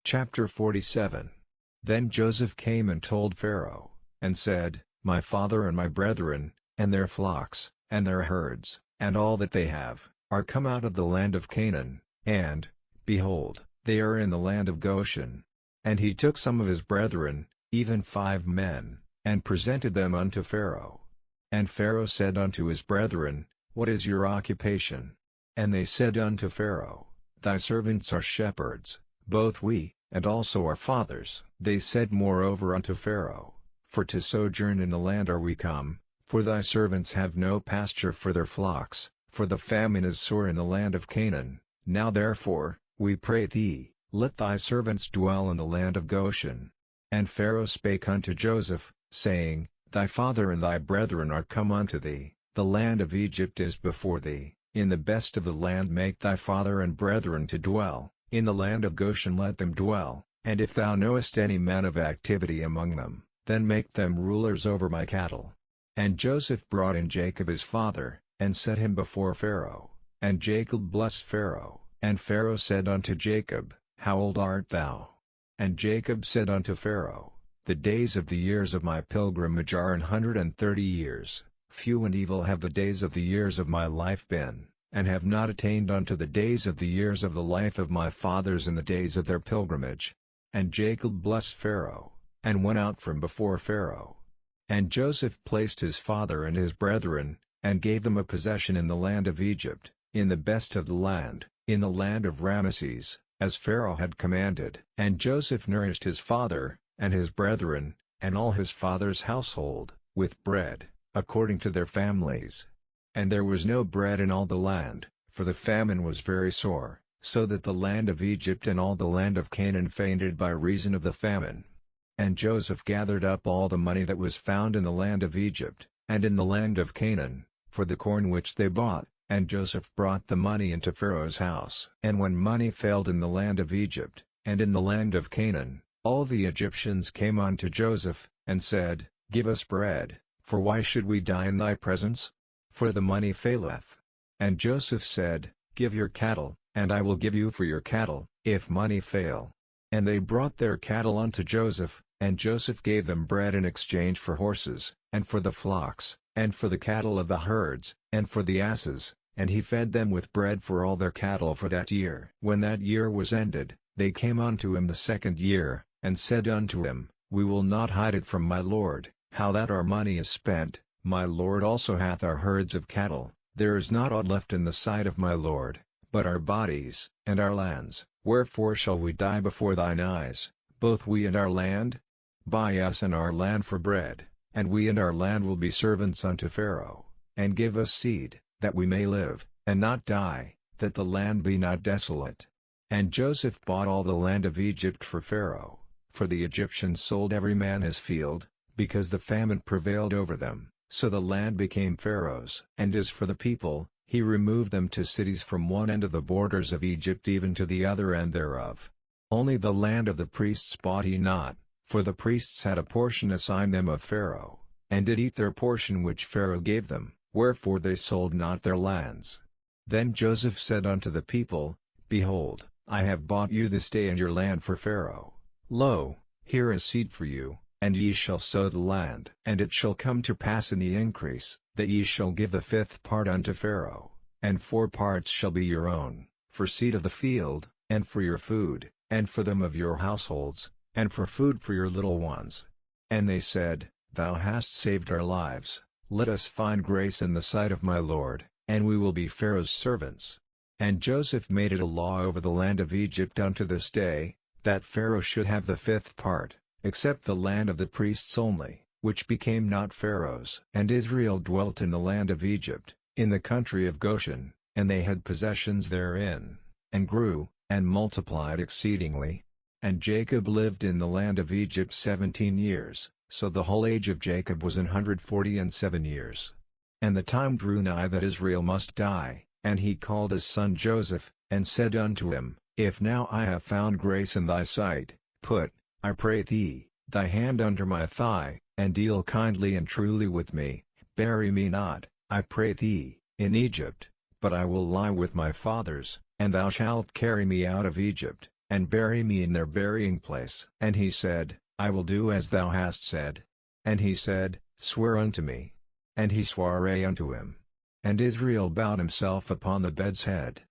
Chapter 47. Then Joseph came and told Pharaoh, and said, My father and my brethren, and their flocks, and their herds, and all that they have, are come out of the land of Canaan, and, behold, they are in the land of Goshen. And he took some of his brethren, even 5 men, and presented them unto Pharaoh. And Pharaoh said unto his brethren, What is your occupation? And they said unto Pharaoh, Thy servants are shepherds, both we, and also our fathers. They said moreover unto Pharaoh, For to sojourn in the land are we come, for thy servants have no pasture for their flocks, for the famine is sore in the land of Canaan. Now therefore, we pray thee, let thy servants dwell in the land of Goshen. And Pharaoh spake unto Joseph, saying, Thy father and thy brethren are come unto thee, the land of Egypt is before thee, in the best of the land make thy father and brethren to dwell. In the land of Goshen let them dwell, and if thou knowest any man of activity among them, then make them rulers over my cattle. And Joseph brought in Jacob his father, and set him before Pharaoh, and Jacob blessed Pharaoh. And Pharaoh said unto Jacob, How old art thou? And Jacob said unto Pharaoh, The days of the years of my pilgrimage are 130 years, few and evil have the days of the years of my life been, and have not attained unto the days of the years of the life of my fathers in the days of their pilgrimage. And Jacob blessed Pharaoh, and went out from before Pharaoh. And Joseph placed his father and his brethren, and gave them a possession in the land of Egypt, in the best of the land, in the land of Ramesses, as Pharaoh had commanded. And Joseph nourished his father, and his brethren, and all his father's household, with bread, according to their families. And there was no bread in all the land, for the famine was very sore, so that the land of Egypt and all the land of Canaan fainted by reason of the famine. And Joseph gathered up all the money that was found in the land of Egypt, and in the land of Canaan, for the corn which they bought, and Joseph brought the money into Pharaoh's house. And when money failed in the land of Egypt, and in the land of Canaan, all the Egyptians came unto Joseph, and said, Give us bread, for why should we die in thy presence? For the money faileth. And Joseph said, Give your cattle, and I will give you for your cattle, if money fail. And they brought their cattle unto Joseph, and Joseph gave them bread in exchange for horses, and for the flocks, and for the cattle of the herds, and for the asses, and he fed them with bread for all their cattle for that year. When that year was ended, they came unto him the second year, and said unto him, We will not hide it from my lord, how that our money is spent. My lord also hath our herds of cattle, there is not aught left in the sight of my lord, but our bodies, and our lands. Wherefore shall we die before thine eyes, both we and our land? Buy us and our land for bread, and we and our land will be servants unto Pharaoh, and give us seed, that we may live, and not die, that the land be not desolate. And Joseph bought all the land of Egypt for Pharaoh, for the Egyptians sold every man his field, because the famine prevailed over them. So the land became Pharaoh's. And as for the people, he removed them to cities from one end of the borders of Egypt even to the other end thereof. Only the land of the priests bought he not, for the priests had a portion assigned them of Pharaoh, and did eat their portion which Pharaoh gave them, wherefore they sold not their lands. Then Joseph said unto the people, Behold, I have bought you this day and your land for Pharaoh. Lo, here is seed for you, and ye shall sow the land. And it shall come to pass in the increase, that ye shall give the 5th part unto Pharaoh, and 4 parts shall be your own, for seed of the field, and for your food, and for them of your households, and for food for your little ones. And they said, Thou hast saved our lives, let us find grace in the sight of my lord, and we will be Pharaoh's servants. And Joseph made it a law over the land of Egypt unto this day, that Pharaoh should have the 5th part, except the land of the priests only, which became not Pharaoh's. And Israel dwelt in the land of Egypt, in the country of Goshen, and they had possessions therein, and grew, and multiplied exceedingly. And Jacob lived in the land of Egypt 17 years, so the whole age of Jacob was 147 years. And the time drew nigh that Israel must die, and he called his son Joseph, and said unto him, If now I have found grace in thy sight, put, I pray thee, thy hand under my thigh, and deal kindly and truly with me, bury me not, I pray thee, in Egypt, but I will lie with my fathers, and thou shalt carry me out of Egypt, and bury me in their burying place. And he said, I will do as thou hast said. And he said, Swear unto me. And he sware unto him. And Israel bowed himself upon the bed's head.